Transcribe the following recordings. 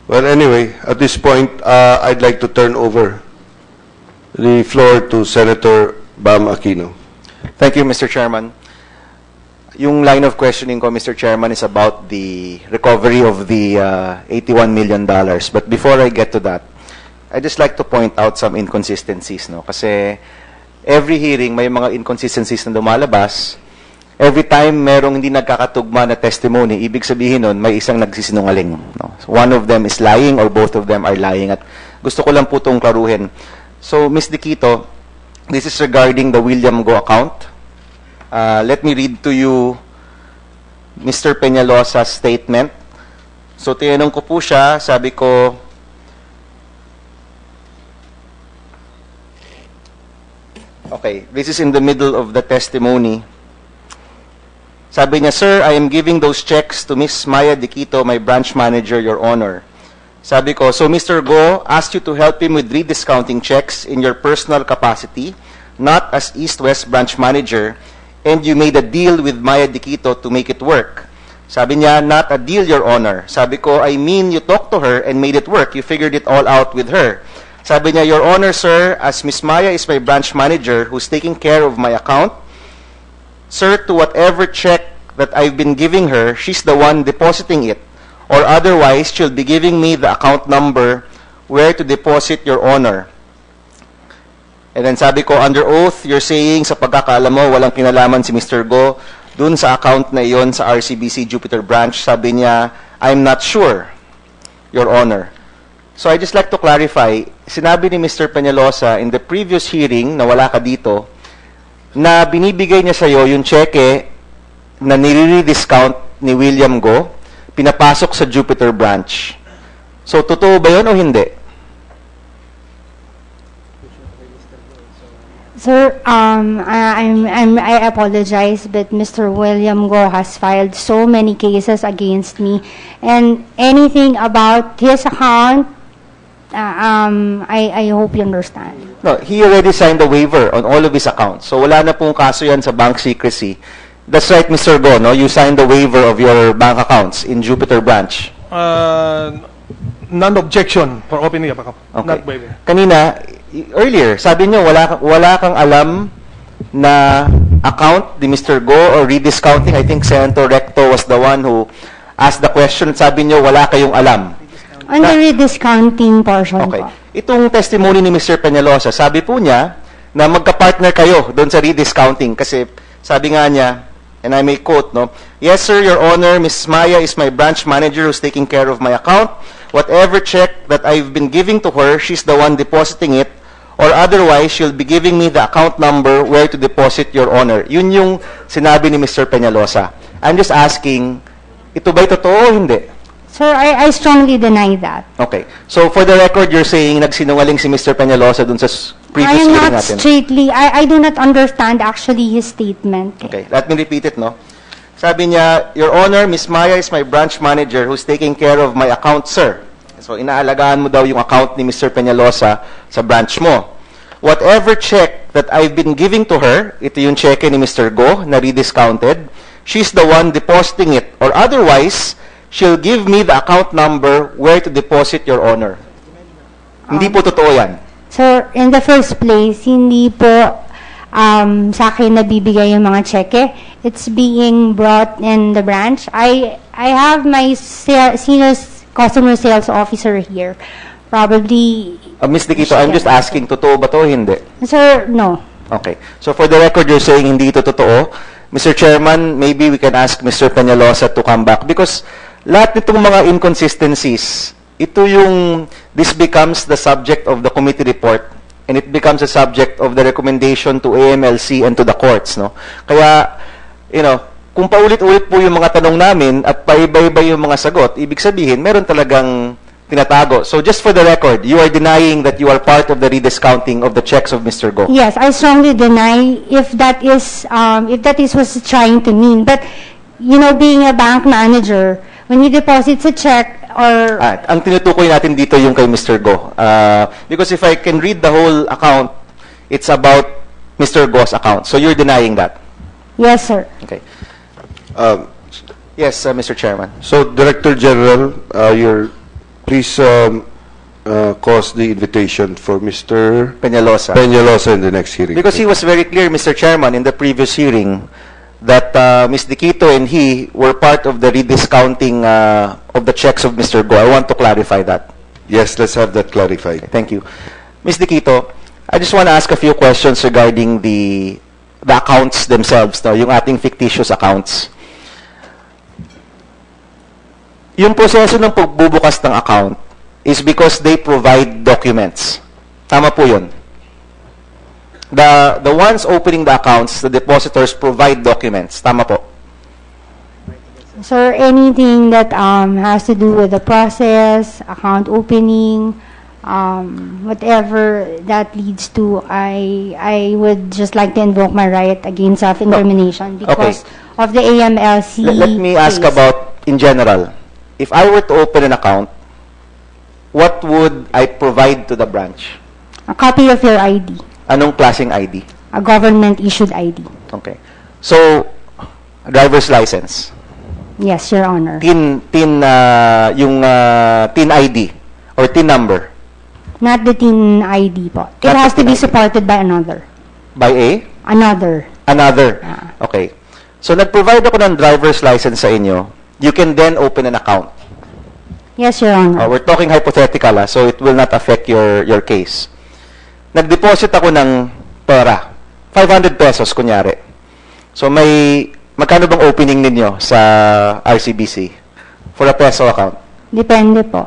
Well, anyway, at this point, I'd like to turn over the floor to Senator Bam Aquino. Thank you, Mr. Chairman. Yung line of questioning ko, Mr. Chairman, is about the recovery of the $81 million. But before I get to that, I'd just like to point out some inconsistencies, no? Kasi every hearing, may mga inconsistencies na lumalabas. Every time merong hindi nagkakatugma na testimony, ibig sabihin nun, may isang nagsisinungaling. No? So one of them is lying or both of them are lying. At gusto ko lang po itong klaruhin. So, Ms. Diquito, this is regarding the William Go account. Let me read to you Mr. Peñalosa's statement. So, tinanong ko po siya, sabi ko, okay, this is in the middle of the testimony. Sabi niya, Sir, I am giving those checks to Ms. Maya Diquito, my branch manager, Your Honor. Sabi ko, so Mr. Go asked you to help him with rediscounting checks in your personal capacity, not as East-West branch manager, and you made a deal with Maya Diquito to make it work. Sabi niya, not a deal, Your Honor. Sabi ko, I mean you talked to her and made it work. You figured it all out with her. Sabi niya, Your Honor, sir, as Ms. Maya is my branch manager who's taking care of my account, sir, to whatever check that I've been giving her, she's the one depositing it. Or otherwise, she'll be giving me the account number where to deposit, Your Honor. And then sabi ko, under oath, you're saying sa pagkakaalam mo, walang kinalaman si Mr. Go dun sa account na iyon sa RCBC Jupiter branch. Sabi niya, I'm not sure, Your Honor. So I just like to clarify, sinabi ni Mr. Peñalosa in the previous hearing na wala ka dito, na binibigay niya sa'yo yung cheque na nire-discount ni William Go, pinapasok sa Jupiter branch. So, totoo ba yun o hindi? Sir, I apologize, but Mr. William Go has filed so many cases against me, and anything about his account, I hope you understand. No, he already signed a waiver on all of his accounts. So, wala na pong kaso yan sa bank secrecy. That's right, Mr. Go, no? You signed the waiver of your bank accounts in Jupiter branch. Non-objection for opening up account. Okay. Not waiver. Kanina, earlier, sabi niyo wala kang alam na account ni Mr. Go or rediscounting. I think Senator Recto was the one who asked the question. Sabi niyo wala kayong alam. On the rediscounting portion Okay. po. Itong testimony ni Mr. Peñalosa, sabi po niya na magka-partner kayo doon sa rediscounting kasi sabi nga niya, and I may quote, no, yes, sir, Your Honor, Ms. Maya is my branch manager who's taking care of my account. Whatever check that I've been giving to her, she's the one depositing it, or otherwise, she'll be giving me the account number where to deposit, Your Honor. Yun yung sinabi ni Mr. Peñalosa. I'm just asking, ito ba'y totoo o hindi? Sir, I strongly deny that. Okay. So, for the record, you're saying nagsinungaling si Mr. Peñalosa dun sa previous I am hearing not natin. straightly, I do not understand actually his statement. Okay, let me repeat it, no? Sabi niya, Your Honor, Ms. Maya is my branch manager who's taking care of my account, sir. So, inaalagaan mo daw yung account ni Mr. Peñalosa sa branch mo. Whatever check that I've been giving to her, ito yung check ni Mr. Go na rediscounted, she's the one depositing it. Or otherwise, she'll give me the account number where to deposit, Your Honor. Hindi po totoo yan. Sir, in the first place, hindi po sa akin nabibigay yung mga cheque. It's being brought in the branch. I have my senior customer sales officer here. Probably... Ms. Diquito, I'm just asking, totoo ba to o hindi? Sir, no. Okay. So for the record, you're saying hindi ito totoo. Mr. Chairman, maybe we can ask Mr. Peñalosa to come back because lahat nitong mga inconsistencies, ito yung, this becomes the subject of the committee report and it becomes a subject of the recommendation to AMLC and to the courts, no? Kaya, kung paulit-ulit po yung mga tanong namin at paiba-iba yung mga sagot, ibig sabihin, meron talagang tinatago. So just for the record, you are denying that you are part of the rediscounting of the checks of Mr. Go? Yes, I strongly deny if that is what he's trying to mean. But, being a bank manager, when he deposits a check or... ang tinutukoy natin dito yung kay Mr. Go. Because if I can read the whole account, it's about Mr. Go's account. So you're denying that? Yes, sir. Okay. Yes, Mr. Chairman. So, Director General, you're please cause the invitation for Mr. Peñalosa. Peñalosa in the next hearing. Because he was very clear, Mr. Chairman, in the previous hearing, that Ms. Diquito and he were part of the rediscounting of the checks of Mr. Go. I want to clarify that. Yes, let's have that clarified. Thank you. Ms. Diquito, I just want to ask a few questions regarding the accounts themselves, no? Yung ating fictitious accounts. Yung proseso ng pagbubukas ng account is because they provide documents. Tama po yun. The ones opening the accounts, the depositors provide documents. Tama po. Sir, anything that has to do with the process, account opening, whatever that leads to, I would just like to invoke my right against self-incrimination because of the AMLC Let me ask case. about, in general, if I were to open an account, what would I provide to the branch? A copy of your ID, Anong klaseng ID? a government-issued ID. Okay. So, driver's license. Yes, Your Honor. Yung TIN ID or TIN number Not the TIN ID po. It Not has the to be TIN ID. supported by another. by a Another. another. Ah. Okay. So, nag-provide ako ng driver's license sa inyo. You can then open an account. Yes, Your Honor. We're talking hypothetical, so it will not affect your case. Nag-deposit ako ng pera. 500 pesos, kunyari. So, magkano bang opening ninyo sa RCBC for a peso account? Depende po.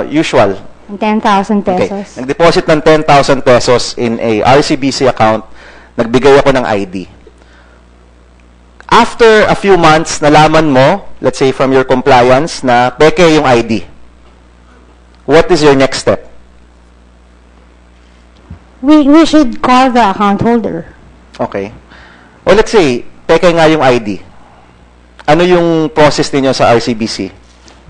Usual. 10,000 Okay. pesos. Nag-deposit ng 10,000 pesos in a RCBC account, nagbigay ako ng ID. After a few months, nalaman mo, let's say from your compliance, na peke yung ID. What is your next step? We should call the account holder. Okay. O let's say, peke nga yung ID. Ano yung process ninyo sa RCBC?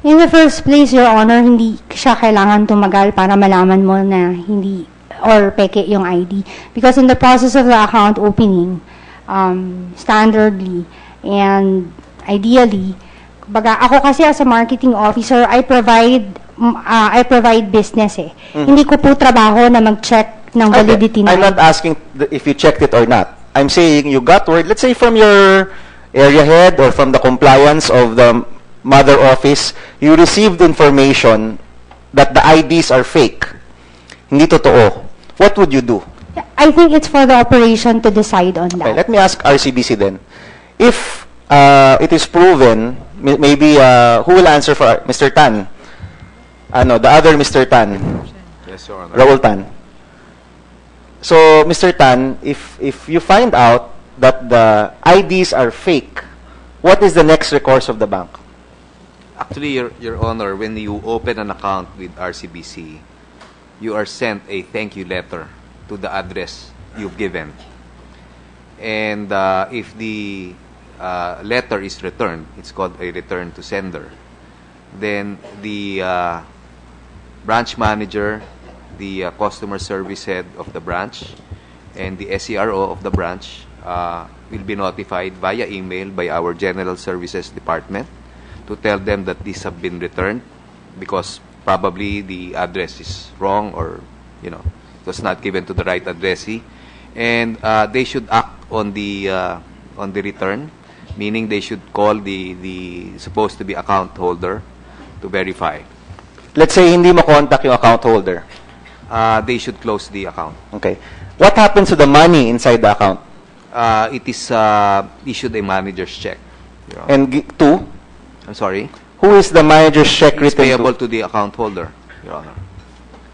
In the first place, Your Honor, hindi siya kailangan tumagal para malaman mo na hindi or peke yung ID. Because in the process of the account opening, standardly and ideally, baga ako kasi as a marketing officer, I provide business eh. Hindi ko po trabaho na mag-check ng validity I'm na not asking if you checked it or not. I'm saying you got word, let's say from your area head or from the compliance of the mother office, you received information that the IDs are fake. Hindi totoo. What would you do? I think it's for the operation to decide on Okay, that. let me ask RCBC then. If it is proven, maybe who will answer for Mr. Tan? The other Mr. Tan. Yes, Your Honor. Raul Tan. So, Mr. Tan, if you find out that the IDs are fake, what is the next recourse of the bank? Actually, Your Honor, when you open an account with RCBC, you are sent a thank you letter to the address you've given. And if the letter is returned, it's called a return to sender, then the branch manager, the customer service head of the branch, and the SCRO of the branch will be notified via email by our General Services Department to tell them that these have been returned because probably the address is wrong or, it was not given to the right addressee. And they should act on the return, meaning they should call the supposed to be account holder to verify. Let's say hindi makontak yung account holder. They should close the account. Okay. What happens to the money inside the account? It is issued a manager's check. Your Honor. And I'm sorry. who is the manager's check It's written payable to? to the account holder, Your Honor.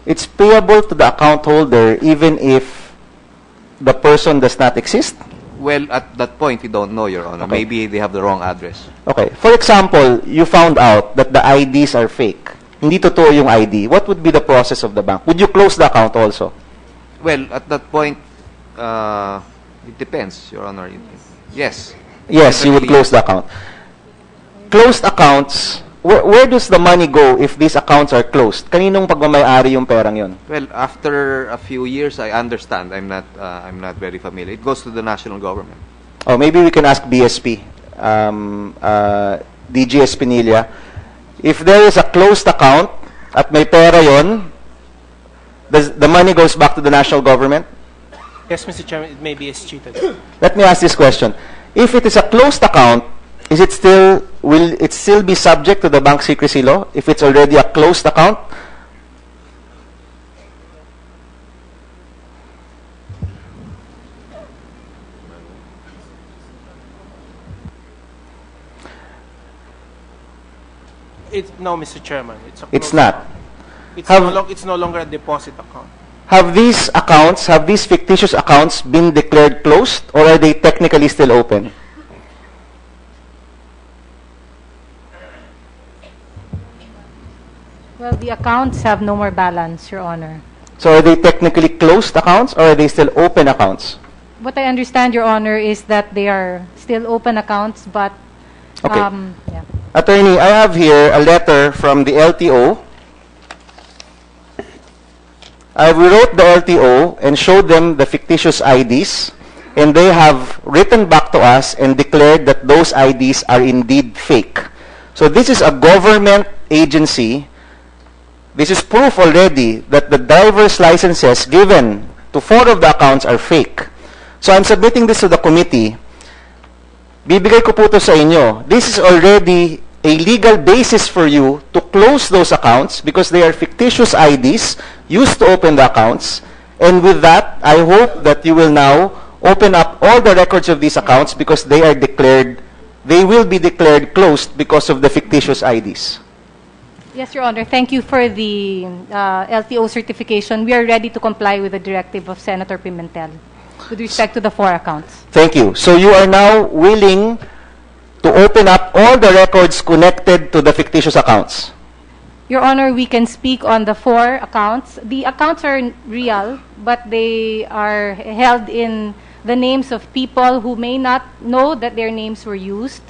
It's payable to the account holder even if the person does not exist? Well, at that point, we don't know, Your Honor. Okay. Maybe they have the wrong address. Okay. For example, you found out that the IDs are fake. Hindi totoo yung ID. What would be the process of the bank? Would you close the account also? Well, at that point, it depends, Your Honor. Yes. Yes, you would Definitely. close the account. Closed accounts, where does the money go if these accounts are closed? Kaninong pagmamayari yung perang yon? Well, after a few years, I understand. I'm not very familiar. It goes to the national government. Oh, maybe we can ask BSP, DG Espinilla. If there is a closed account at may pera yon, the money goes back to the national government? Yes, Mr. Chairman, it may be cheated. Let me ask this question. If it is a closed account, will it still be subject to the bank secrecy law if it's already a closed account? No, Mr. Chairman. It's not. It's no longer a deposit account. Have these fictitious accounts been declared closed, or are they technically still open? Well, the accounts have no more balance, Your Honor. So are they technically closed accounts, or are they still open accounts? What I understand, Your Honor, is that they are still open accounts, but Okay. yeah. Attorney, I have here a letter from the LTO. We wrote the LTO and showed them the fictitious IDs, and they have written back to us and declared that those IDs are indeed fake. So this is a government agency. This is proof already that the driver's licenses given to 4 of the accounts are fake. So I'm submitting this to the committee. Bibigay ko po to sa inyo. This is already a legal basis for you to close those accounts because they are fictitious IDs used to open the accounts. And with that, I hope that you will now open up all the records of these accounts because they will be declared closed because of the fictitious IDs. Yes, Your Honor. Thank you for the LTO certification. We are ready to comply with the directive of Senator Pimentel with respect to the 4 accounts. Thank you. So you are now willing to open up all the records connected to the fictitious accounts? Your Honor, we can speak on the 4 accounts. The accounts are real, but they are held in the names of people who may not know that their names were used.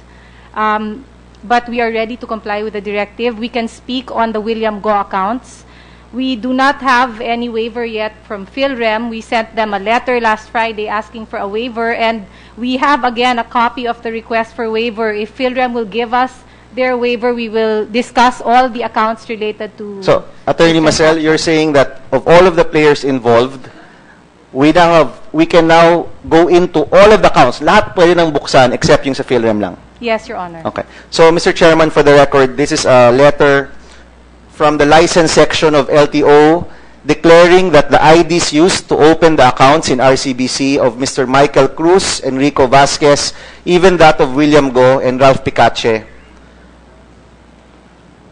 But we are ready to comply with the directive. We can speak on the William Go accounts. We do not have any waiver yet from PhilRem. We sent them a letter last Friday asking for a waiver, and we have again a copy of the request for waiver. If PhilRem will give us their waiver, we will discuss all the accounts related to... So, Attorney Marcel, you're saying that of all of the players involved, we can now go into all of the accounts. Lahat pwede nang buksan except yung sa PhilRem lang. Yes, Your Honor. Okay. So, Mr. Chairman, for the record, this is a letter from the license section of LTO declaring that the IDs used to open the accounts in RCBC of Mr. Michael Cruz, Enrico Vasquez, even that of William Go and Ralph Picache,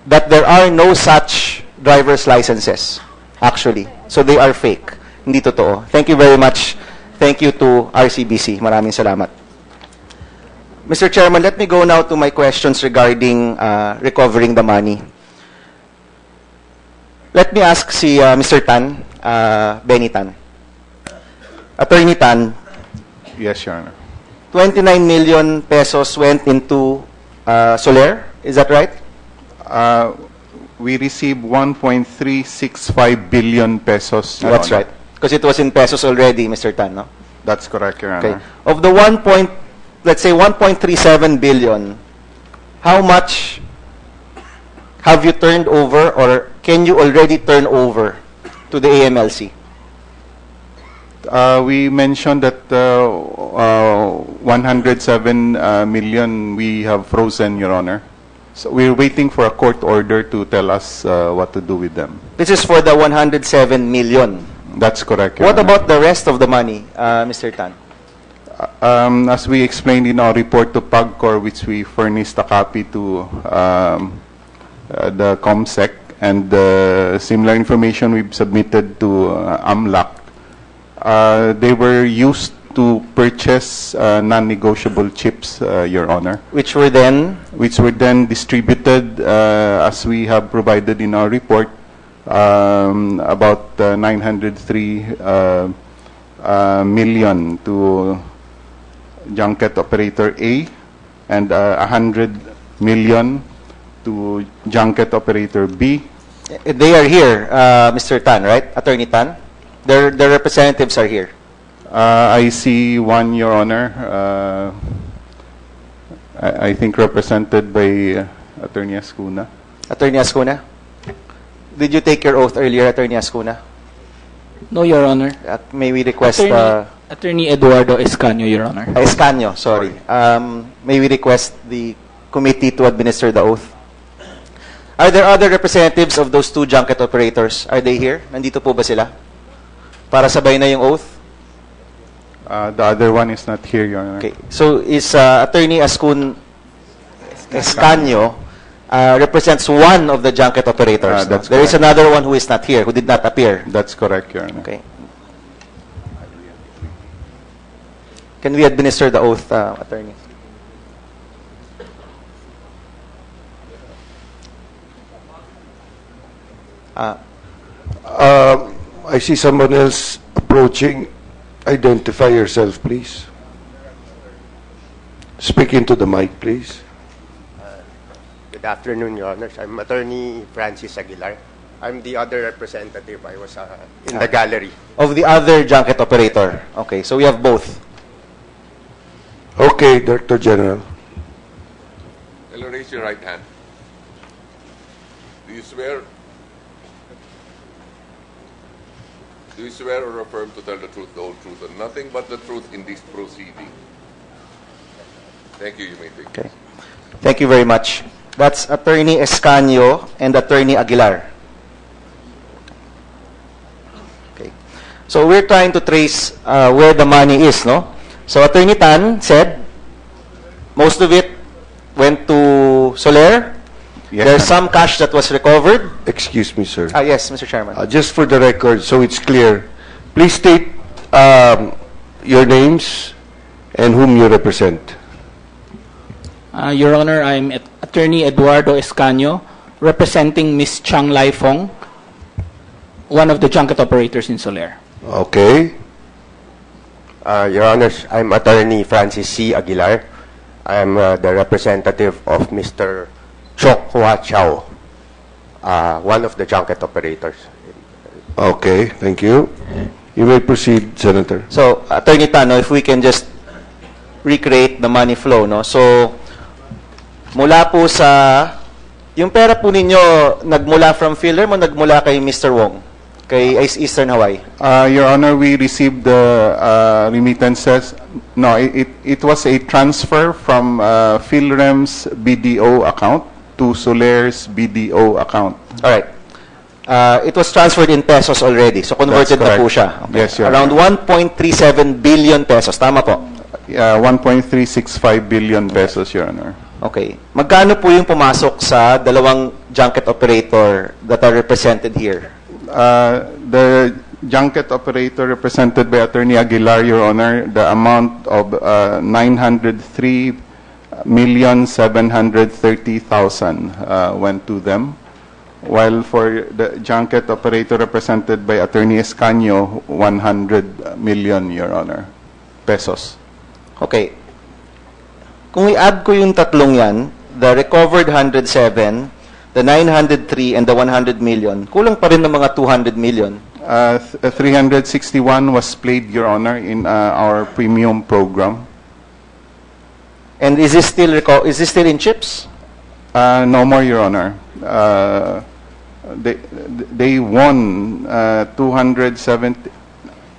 that there are no such driver's licenses, actually. So they are fake. Hindi totoo. Thank you very much. Thank you to RCBC. Maraming salamat. Mr. Chairman, let me go now to my questions regarding recovering the money. Let me ask si Mr. Tan, Benny Tan. Attorney Tan. Yes, Your Honor. 29 million pesos went into Soler, is that right? We received 1.365 billion pesos, Your That's Honor. right. Because it was in pesos already, Mr. Tan, no? That's correct, Your Okay. Honor. Of the let's say 1.37 billion, how much have you turned over or can you already turn over to the AMLC? We mentioned that 107 million we have frozen, Your Honor. So we're waiting for a court order to tell us what to do with them. This is for the 107 million. That's correct, Your What Honor. about the rest of the money, Mr. Tan? As we explained in our report to PAGCOR, which we furnished a copy to the COMSEC, and similar information we've submitted to AMLAC, they were used to purchase non-negotiable chips, Your Honor. Which were then? Which were then distributed, as we have provided in our report, about 903 million to junket operator A and 100 million to junket operator B. They are here, Mr. Tan, right? Attorney Tan? Their representatives are here. I see one, Your Honor. I think represented by Attorney Ascuna. Attorney Ascuna? Did you take your oath earlier, Attorney Ascuna? No, Your Honor. May we request... Attorney Eduardo Escanio, Your Honor. Escanio, sorry. May we request the committee to administer the oath? Are there other representatives of those two junket operators? Are they here? Nandito po ba sila? Para sabay na yung oath? The other one is not here, Your Honor. Okay. So, is Attorney Escanio represents one of the junket operators? That's There is correct. another one who is not here, who did not appear. That's correct, Your Honor. Okay. Can we administer the oath, Attorney? I see someone else approaching. Identify yourself, please. Speak into the mic, please. Good afternoon, Your Honors. I'm Attorney Francis Aguilar. I'm the other representative. I was in the gallery. Of the other junket operator. Okay, so we have both. Okay, Director General. Hello, raise your right hand. Do you swear or affirm to tell the truth, the whole truth, and nothing but the truth in this proceeding? Thank you. You may take Okay. Thank you very much. That's Attorney Escanio and Attorney Aguilar. Okay. So we're trying to trace where the money is, no? So Attorney Tan said most of it went to Soler. Yes, There's sir. some cash that was recovered. Excuse me, sir. Yes, Mr. Chairman. Just for the record, so it's clear, please state your names and whom you represent. Your Honor, I'm Attorney Eduardo Escanio, representing Ms. Chang Lai Fong, one of the junket operators in Soler. Okay. Your Honors, I'm Attorney Francis C. Aguilar. I am the representative of Mr. Chok Hua Chow, one of the junket operators. Okay, thank you. You may proceed, Senator. So, Attorney Tan, no, if we can just recreate the money flow, no? So, mula po sa, yung pera po ninyo, nagmula from Philem o nagmula kay Mr. Wong? Kay Eastern Hawaii? Your Honor, we received the remittances. No, it was a transfer from Philrem's BDO account to Soler's BDO account. All right. It was transferred in pesos already. So, converted That's na po correct. siya. Okay. Yes, Your Around Honor. 1.37 billion pesos. Tama po? 1.365 billion pesos, Your Honor. Okay. Magkano po yung pumasok sa dalawang junket operator that are represented here? The junket operator represented by Attorney Aguilar, Your Honor, the amount of 903,730,000 went to them, while for the junket operator represented by Attorney Escanio, 100 million, Your Honor, pesos. Okay. Kung i-add ko yung tatlong yan, the recovered 107, the 903, and the 100 million, kulang pa rin ng mga 200 million. 361 was played, Your Honor, in our premium program. And is this still in chips? No more, Your Honor. They won 270.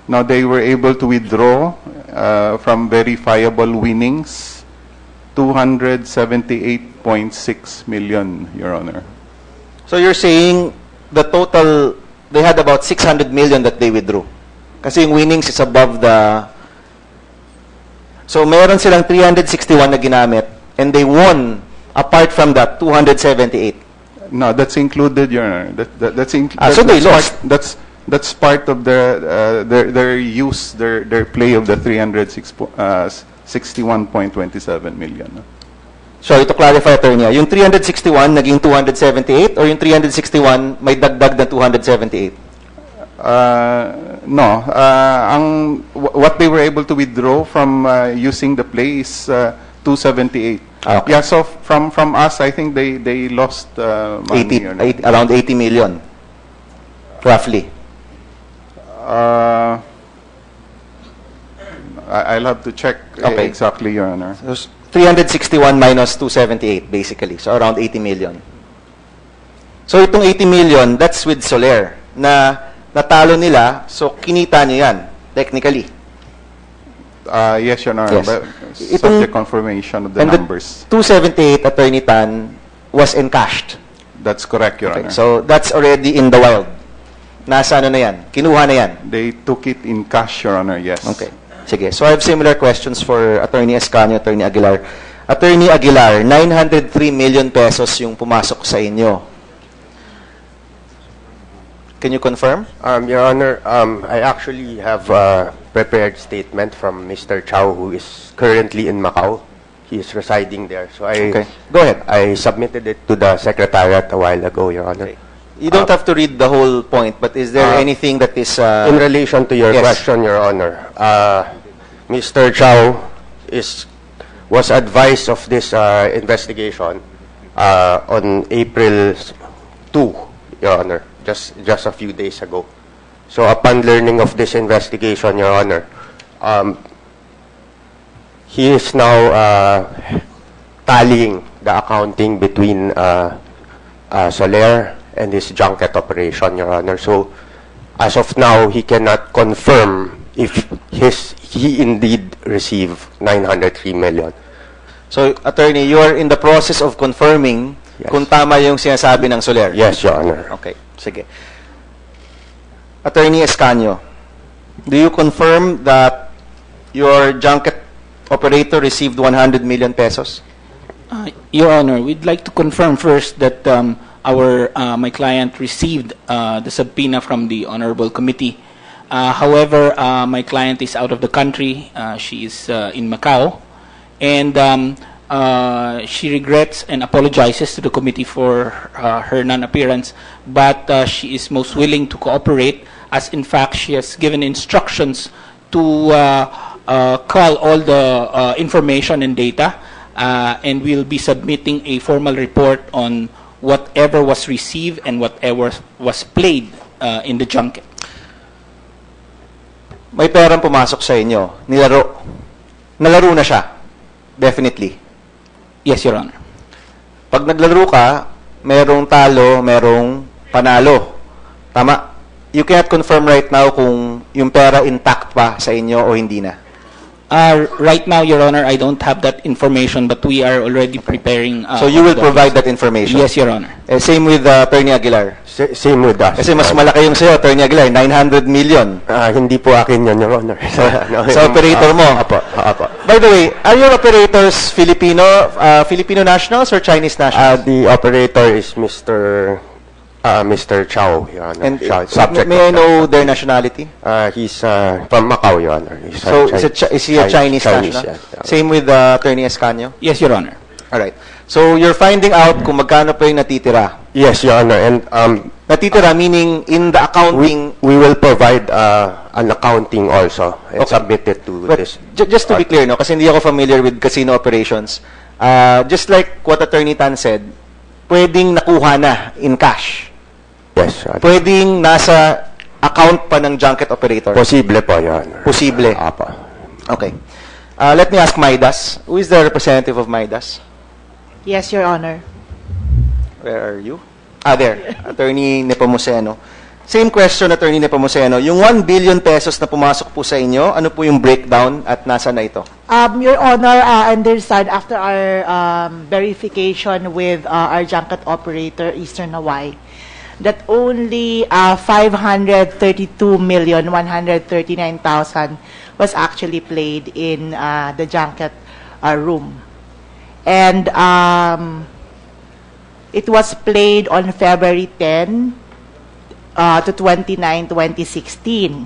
Now they were able to withdraw from verifiable winnings 278.6 million, Your Honor. So you're saying the total, they had about 600 million that they withdrew. Kasi yung winnings is above the... So meron silang 361 na ginamit and they won, apart from that, 278. No, that's included, Your Honor. So they lost. That's part of their use, their play of the 361.27 million. Sorry, to clarify, Attorney, yung 361 naging 278 or yung 361 may dagdag na 278? No. What they were able to withdraw from using the play is 278. Okay. Yeah, so from us, I think they lost money. Your Honor. Around 80 million, roughly. I'll have to check Okay. exactly, Your Honor. So, 361 minus 278, basically. So, around 80 million. So itong 80 million, that's with Soler, na natalo nila, so kinita nyo yan, technically. Yes, Your Honor. Yes. But Itong- subject confirmation of the And numbers. the 278, Attorney Tan, was encashed. That's correct, Your Okay, Honor. so that's already in the wild. Nasa ano na yan? Kinuha na yan. They took it in cash, Your Honor, yes. Okay. Sige. So I have similar questions for Attorney Escanio, Attorney Aguilar. Attorney Aguilar, 903 million pesos yung pumasok sa inyo. Can you confirm? Your Honor, I actually have a prepared statement from Mr. Chow, who is currently in Macau. He is residing there. So Okay. Go ahead. I submitted it to the Secretariat a while ago, Your Honor. You don't have to read the whole point, but is there anything that is... In relation to your yes. question, Your Honor, Mr. Chow was advised of this investigation on April 2, Your Honor, just a few days ago. So upon learning of this investigation, Your Honor, he is now tallying the accounting between Soler and his junket operation, Your Honor. So as of now, he cannot confirm if he indeed received 903 million. So, Attorney, you are in the process of confirming Yes. kung tama yung sinasabi ng Soler. Yes, Your Honor. Okay, sige. Attorney Escanio, do you confirm that your junket operator received 100 million pesos? Your Honor, we'd like to confirm first that my client received the subpoena from the Honorable Committee. However, my client is out of the country. She is in Macau. And she regrets and apologizes to the committee for her non-appearance, but she is most willing to cooperate, as in fact she has given instructions to call all the information and data, and we'll be submitting a formal report on whatever was received and whatever was played in the junket. May perang pumasok sa inyo, nilaro. Nalaro na siya. Definitely. Yes, Your Honor. Pag naglaro ka, merong talo, merong panalo. Tama? You cannot confirm right now kung yung pera intact pa sa inyo o hindi na. Right now, Your Honor, I don't have that information, but we are already preparing. So you will provide that information? Yes, Your Honor. Same with Attorney Aguilar. Same with us. Kasi mas malaki yung sa'yo, Attorney Aguilar, 900 million. Hindi po akin yun, Your Honor. Sa operator mo? Apo, apo. By the way, are your operators Filipino nationals or Chinese nationals? The operator is Mr. Chow, Your Honor. And Subject may I of know their nationality? He's from Macau, Your Honor. He's So is he a Chinese national? yeah. Same with Attorney Escanio? Yes, Your Honor. All right. So you're finding out kung magkano pa yung natitira. Yes, Your Honor. And Natitira meaning in the accounting. we will provide an accounting also and submit it to But this. just to be clear, no, kasi hindi ako familiar with casino operations. Just like what Attorney Tan said, pwedeng nakuha na in cash. Yes, Your Honor. Pwedeng nasa account pa ng junket operator. Posible po, Your Honor. Posible. Apo. Okay. Let me ask Maidas. Who is the representative of Maidas? Yes, Your Honor. Where are you? There. Attorney Nepomuceno. Same question, Attorney Nepomuceno. Yung 1 billion pesos na pumasok po sa inyo, ano po yung breakdown at nasa na ito? Your Honor, I understand after our verification with our junket operator, Eastern Hawaii, that only 532,139,000 was actually played in the junket room. And it was played on February 10 to 29, 2016.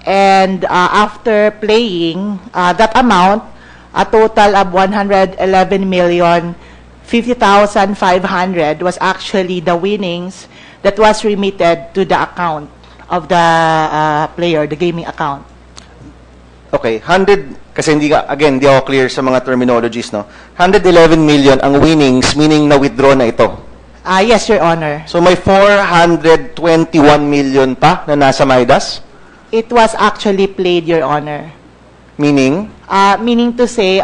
And after playing that amount, a total of 111,050,500 was actually the winnings that was remitted to the account of the player, the gaming account. Okay, 100, kasi hindi ako clear sa mga terminologies, no? 111 million ang winnings, meaning na-withdraw na ito. Yes, Your Honor. So may 421 million pa na nasa Maidas? It was actually played, Your Honor. Meaning? Meaning to say,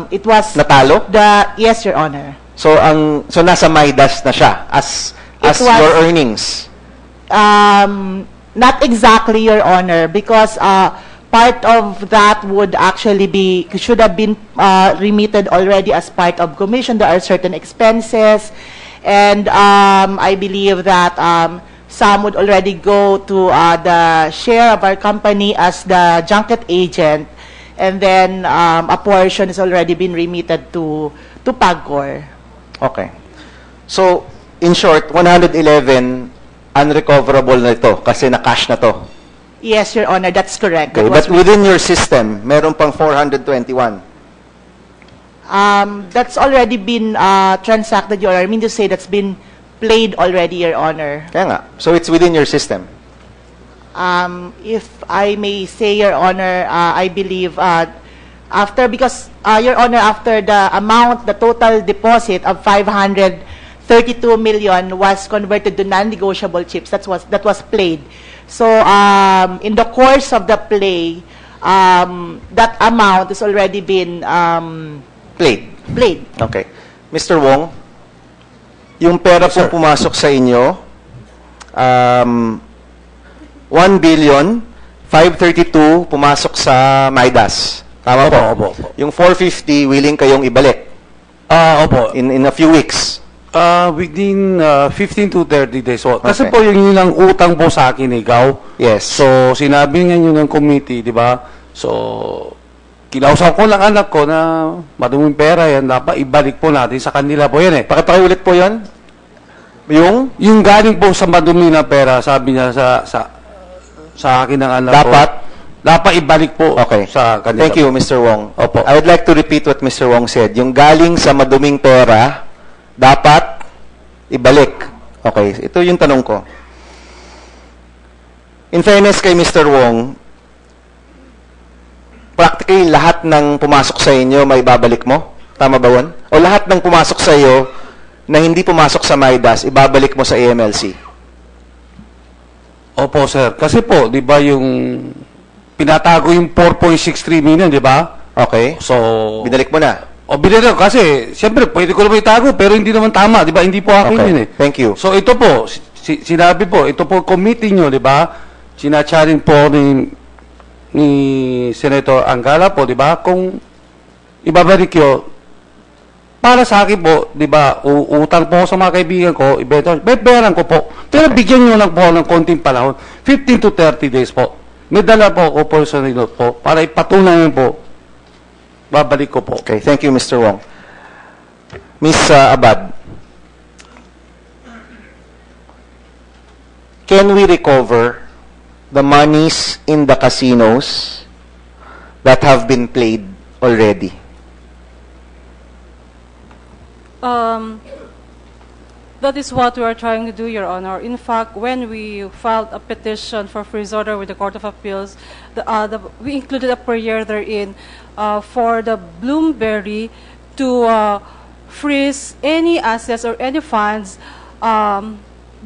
it was... Natalo? Yes, Your Honor. So nasa Maidas na siya as As was your earnings? not exactly, Your Honor, because part of that should have been remitted already as part of commission. There are certain expenses, and I believe that some would already go to the share of our company as the junket agent, and then a portion has already been remitted to PAGCOR. Okay. So, in short, 111 unrecoverable na ito kasi na-cash na to. Yes, Your Honor, that's correct. Okay, That was but within your system, meron pang 421. That's already been transacted, Your Honor. I mean to say that's been played already, Your Honor. Kaya nga. So, it's within your system. If I may say, Your Honor, I believe because, Your Honor, after the total deposit of 532 million was converted to non-negotiable chips, that was played. So, in the course of the play, that amount has already been played. Okay. Mr. Wong, yung pera po pumasok sa inyo, 1,532,000,000 pumasok sa Midas. Tama po? Opo. Yung 450, willing kayong ibalik Opo. in a few weeks. Within 15 to 30 days. So, kasi Okay. po yun ang utang po sa akin, ikaw. Yes. So, sinabi nga yun ng committee, di ba? So, kinausap ko lang anak ko na maduming pera yan, dapat ibalik po natin sa kanila po yan eh. Pakipakiulit po yan? Yung galing po sa madumi na pera, sabi niya sa akin ng anak dapat ibalik po sa kanila. Thank you, Mr. Wong. Opo. I would like to repeat what Mr. Wong said. Yung galing sa maduming pera, dapat ibalik. Okay, ito yung tanong ko. In fairness kay Mr. Wong, practically lahat ng pumasok sa inyo may babalik mo? Tama ba yun? O lahat ng pumasok sa iyo na hindi pumasok sa Midas, ibabalik mo sa AMLC? Opo, sir. Kasi po, di ba yung pinatago yung 4.63 million, di ba? Okay. So, binalik mo na? O binalik ko kasi, siyempre, pwede ko naman itago, pero hindi naman tama, di ba? Hindi po akin Okay. yun eh. Thank you. So, ito po, sinabi po, ito po committee nyo, di ba? Sina-challenge po ni Senator Angala po, di ba? Kung ibabalik yun, para sa akin po, di ba, utang po sa mga kaibigan ko, beberan ko po. Pero bigyan nyo lang po ng konting panahon, 15 to 30 days po. May dala po ako personal note po, para ipatunayan po, babalik ko po. Okay, thank you, Mr. Wong. Ms. Abad, can we recover the monies in the casinos that have been played already? That is what we are trying to do, Your Honor. In fact, when we filed a petition for freeze order with the Court of Appeals, we included a prayer therein for the Bloomberry to freeze any assets or any funds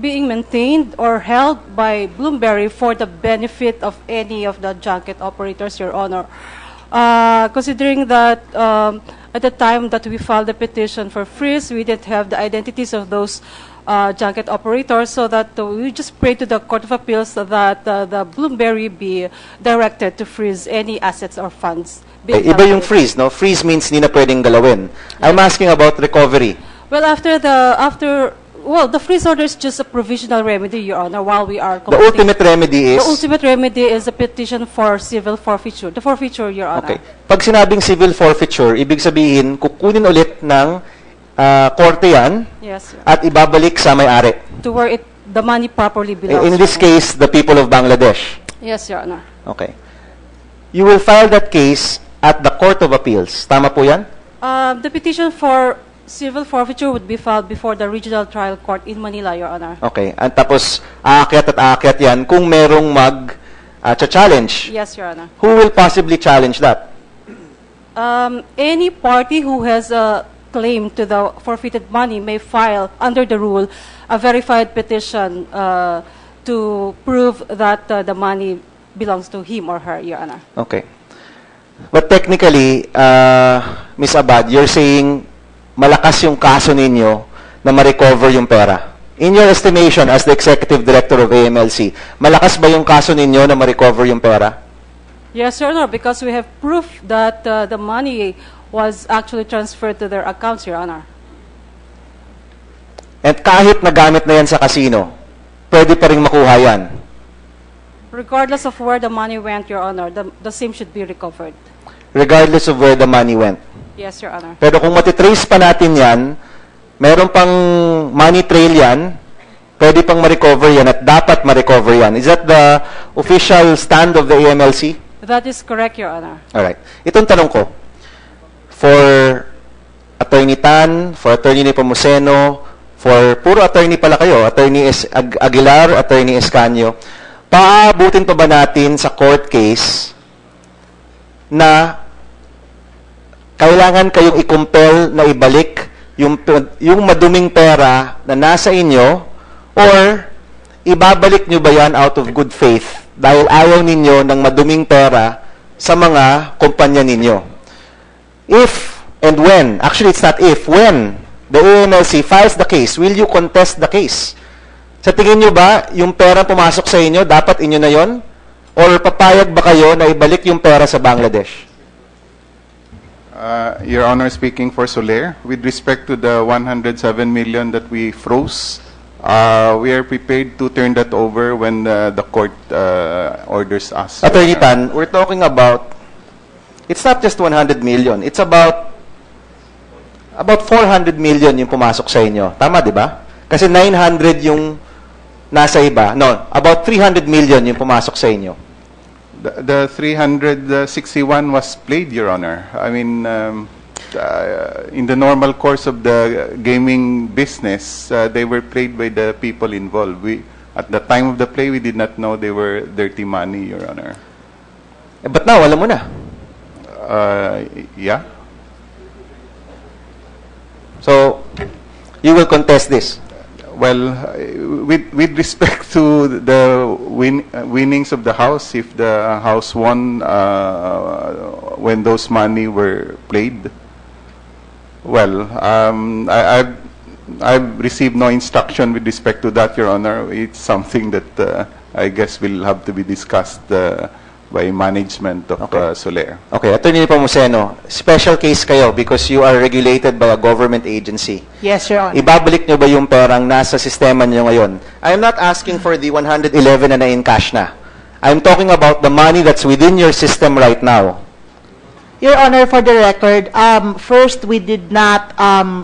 being maintained or held by Bloomberry for the benefit of any of the junket operators, Your Honor. Considering that at the time that we filed the petition for freeze, we didn't have the identities of those junket operators, so that we just prayed to the Court of Appeals that the Bloomberry be directed to freeze any assets or funds. Iba yung freeze, no? Freeze means hindi na pwedeng galawin. I'm asking about recovery. Well, the freeze order is just a provisional remedy, Your Honor, while we are The ultimate remedy is? The ultimate remedy is a petition for civil forfeiture. The forfeiture, Your Honor. Okay. Pag sinabing civil forfeiture, ibig sabihin, kukunin ulit ng korte yan Yes, Your at ibabalik sa may-ari. to where the money properly belongs. In this case, the people of Bangladesh. Yes, Your Honor. Okay. You will file that case at the Court of Appeals. Tama po yan? The petition for civil forfeiture would be filed before the Regional Trial Court in Manila, Your Honor. Okay. At tapos, aakyat yan kung merong mag-challenge. Yes, Your Honor. Who will possibly challenge that? Any party who has a claim to the forfeited money may file, under the rule, a verified petition to prove that the money belongs to him or her, Your Honor. Okay. But technically, Ms. Abad, you're saying malakas yung kaso ninyo na ma-recover yung pera. In your estimation as the executive director of AMLC, malakas ba yung kaso ninyo na ma-recover yung pera? Yes, Your Honor, because we have proof that the money was actually transferred to their accounts, Your Honor. At kahit nagamit na yan sa casino, pwede pa rin makuha yan. Regardless of where the money went, Your Honor, the same should be recovered. Regardless of where the money went. Yes, Your Honor. Pero kung matitrace pa natin yan, meron pang money trail yan, pwede pang ma-recover yan at dapat ma-recover yan. Is that the official stand of the AMLC? That is correct, Your Honor. Alright. Itong tanong ko, for Attorney Tan, for Attorney Nepomuceno, for puro attorney pala kayo, Attorney Aguilar, Attorney Escanio, paabutin pa ba natin sa court case na kailangan kayong i-compel na ibalik yung maduming pera na nasa inyo, or ibabalik nyo ba yan out of good faith dahil ayaw ninyo ng maduming pera sa mga kumpanya ninyo? If and when, actually it's not if, when the AMLC files the case, will you contest the case? Sa tingin nyo ba, yung pera pumasok sa inyo, dapat inyo na yon? Or papayag ba kayo na ibalik yung pera sa Bangladesh? Your Honor, speaking for Soler, with respect to the 107 million that we froze, we are prepared to turn that over when the court orders us. Attorney Tan, we're talking about, it's not just 100 million, it's about 400 million yung pumasok sa inyo. Tama, di ba? Kasi 900 yung nasa iba. No, about 300 million yung pumasok sa inyo. The 361 was played, Your Honor. I mean, in the normal course of the gaming business, they were played by the people involved. At the time of the play, we did not know they were dirty money, Your Honor. But now, alam mo na. Yeah. So, you will contest this? Well, with respect to the winnings of the House, if the House won when those money were played, well, I've received no instruction with respect to that, Your Honor. It's something that I guess will have to be discussed by management of Soler. Okay, Attorney Nepomuceno, special case kayo because you are regulated by a government agency. Yes, Your Honor. Ibabalik nyo ba yung perang nasa sistema nyo ngayon? I'm not asking for the 111 na na-in-cash na. I'm talking about the money that's within your system right now. Your Honor, for the record, first, we did not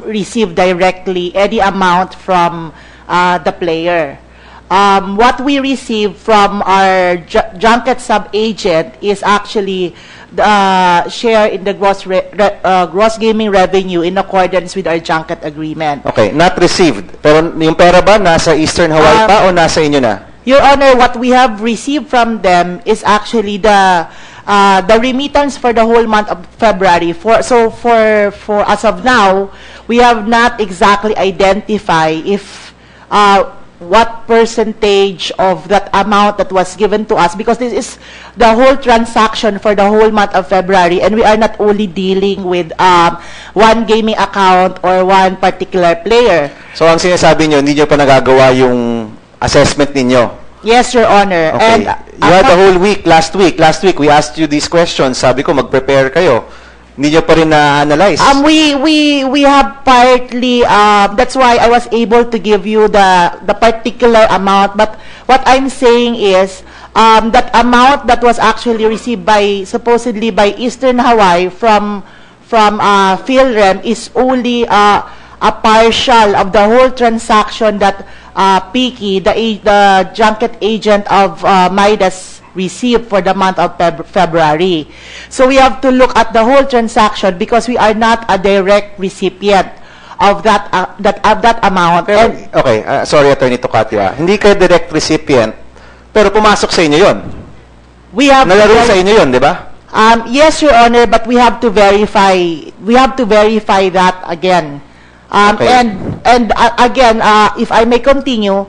receive directly any amount from the player. What we receive from our junket sub-agent is actually the share in the gross gaming revenue in accordance with our junket agreement. Okay, not received. Pero yung pera ba nasa Eastern Hawaii pa o nasa inyo na? Your Honor, what we have received from them is actually the remittance for the whole month of February. For as of now, we have not exactly identified if what percentage of that amount that was given to us, because this is the whole transaction for the whole month of February, and we are not only dealing with one gaming account or one particular player. So ang sinasabi nyo, hindi nyo pa nagagawa yung assessment ninyo? Yes, Your Honor. Okay. And You had the whole week, last week we asked you these questions. Sabi ko, mag-prepare kayo. Hindi nyo pa rin na-analyze. We have partly, that's why I was able to give you the particular amount. But what I'm saying is, that amount that was actually received supposedly by Eastern Hawaii from PhilRem is only a partial of the whole transaction that Piki, the junket agent of Midas, received for the month of February. So we have to look at the whole transaction because we are not a direct recipient of that amount. Pero, okay, sorry Attorney Tocatiu. Hindi kayo direct recipient, pero pumasok sa inyo yun. We have nalaro sa inyo yun, di ba? Yes, Your Honor, but we have to verify. We have to verify that again. Okay. And again, if I may continue,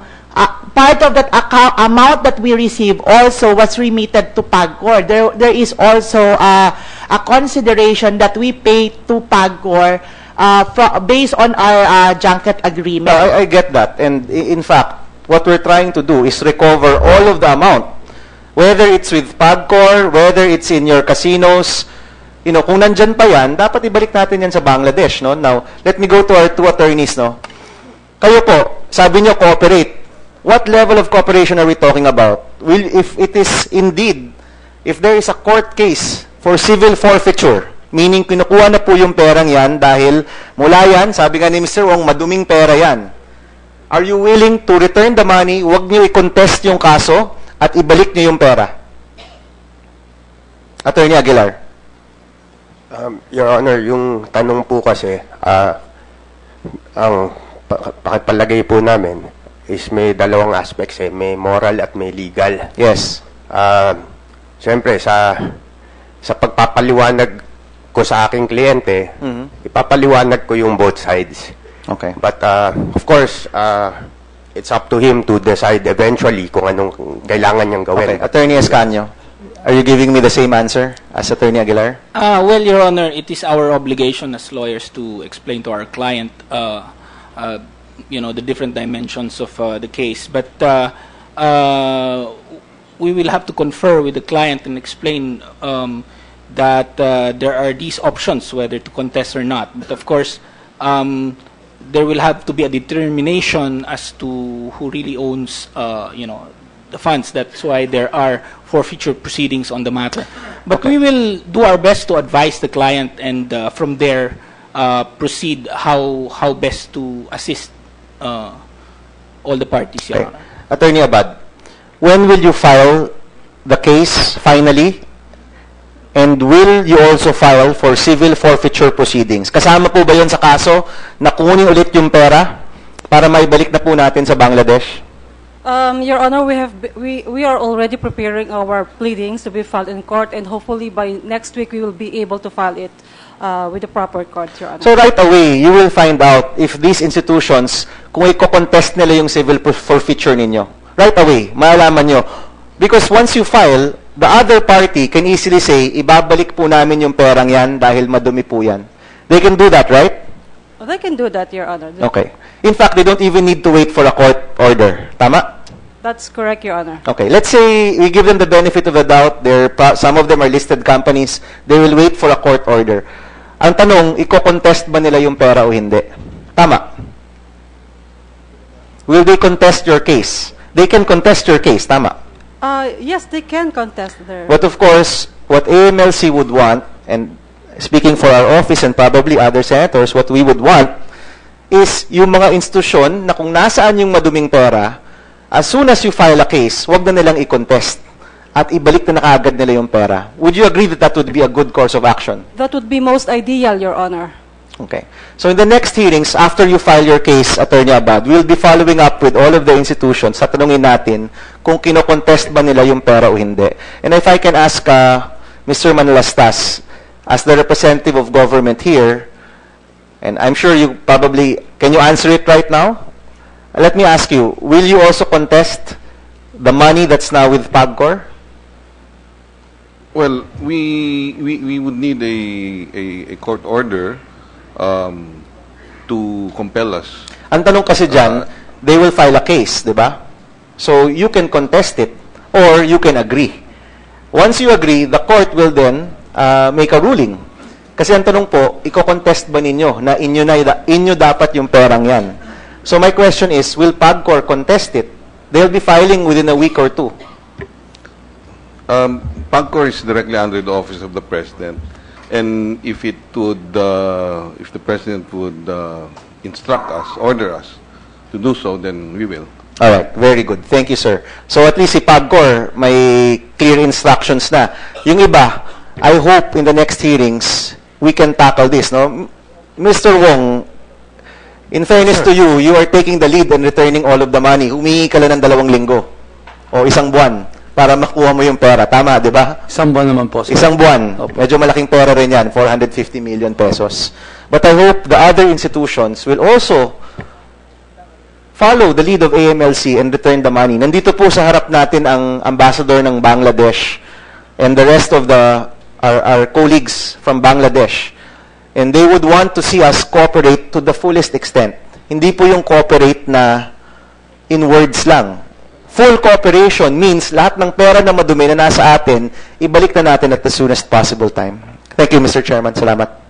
part of that amount that we receive also was remitted to PAGCOR. There is also a consideration that we pay to PAGCOR based on our junket agreement. I get that. And in fact, what we're trying to do is recover all of the amount. Whether it's with PAGCOR, whether it's in your casinos, kung nandyan pa yan, dapat ibalik natin yan sa Bangladesh, no? Now, let me go to our two attorneys, no? Kayo po, sabi nyo cooperate. What level of cooperation are we talking about? If it is indeed, if there is a court case for civil forfeiture, meaning kinukuha na po yung perang yan dahil mula yan, sabi nga ni Mr. Wong, maduming pera yan. Are you willing to return the money, huwag nyo i-contest yung kaso, at ibalik nyo yung pera? Attorney Aguilar. Your Honor, yung tanong po kasi, ang pakipalagay po namin is may dalawang aspects may moral at may legal. Yes. Siyempre, sa pagpapaliwanag ko sa aking kliyente, ipapaliwanag ko yung both sides. Okay. But, of course, it's up to him to decide eventually kung anong kailangan niyang gawin. Okay. Attorney Escanio, are you giving me the same answer as Attorney Aguilar? Well, Your Honor, it is our obligation as lawyers to explain to our client, the different dimensions of the case. But we will have to confer with the client and explain that there are these options, whether to contest or not. But of course, there will have to be a determination as to who really owns, the funds. That's why there are forfeiture proceedings on the matter. But we will do our best to advise the client and from there proceed how best to assist all the parties. Your Honor. Attorney Abad, when will you file the case finally? And will you also file for civil forfeiture proceedings? Kasama po ba yun sa kaso na kunin ulit yung pera para maibalik na po natin sa Bangladesh? Your Honor, we are already preparing our pleadings to be filed in court, and hopefully by next week we will be able to file it with the proper court, Your Honor. So right away, you will find out if these institutions, kung i-contest nila yung civil forfeiture ninyo. Right away, malalaman nyo. Because once you file, the other party can easily say, ibabalik po namin yung perang yan dahil madumi po yan. They can do that, right? Well, they can do that, Your Honor. Okay. In fact, they don't even need to wait for a court order. Tama? That's correct, Your Honor. Okay. Let's say we give them the benefit of the doubt. Some of them are listed companies. They will wait for a court order. Ang tanong, iko-contest ba nila yung pera o hindi? Tama. Will they contest your case? They can contest your case. Tama. Yes, they can contest there. But of course, what AMLC would want, and speaking for our office and probably other senators, what we would want is yung mga institusyon na kung nasaan yung maduming pera, as soon as you file a case, wag na nilang i-contest at ibalik na kaagad nila yung pera. Would you agree that that would be a good course of action? That would be most ideal, Your Honor. Okay. So in the next hearings, after you file your case, Attorney Abad, we'll be following up with all of the institutions. Tatanungin natin kung kino-contest ba nila yung pera o hindi. And if I can ask Mr. Manalastas, as the representative of government here, and I'm sure you probably, can you answer it right now? Let me ask you, will you also contest the money that's now with PAGCOR? Well, we would need a court order to compel us. Ang tanong kasi dyan, they will file a case, di ba? So you can contest it or you can agree. Once you agree, the court will then make a ruling. Kasi ang tanong po, iko-contest ba ninyo na inyo dapat yung perang yan? So my question is, will PAGCOR contest it? They'll be filing within a week or two. PAGCOR is directly under the office of the President. And if it would, if the President would instruct us, order us to do so, then we will. All right, very good. Thank you, sir. So at least si PAGCOR may clear instructions na. Yung iba, I hope in the next hearings we can tackle this, no? Mr. Wong, in fairness to you, you are taking the lead in returning all of the money. Humingi ka lang ng 2 linggo o 1 buwan para makuha mo yung pera. Tama, di ba? 1 buwan naman po. 1 buwan. Medyo malaking pera rin yan, 450 million pesos. But I hope the other institutions will also follow the lead of AMLC and return the money. Nandito po sa harap natin ang ambassador ng Bangladesh and the rest of our colleagues from Bangladesh. And they would want to see us cooperate to the fullest extent. Hindi po yung cooperate na in words lang. Full cooperation means lahat ng pera na madumi na nasa atin, ibalik na natin at the soonest possible time. Thank you, Mr. Chairman. Salamat.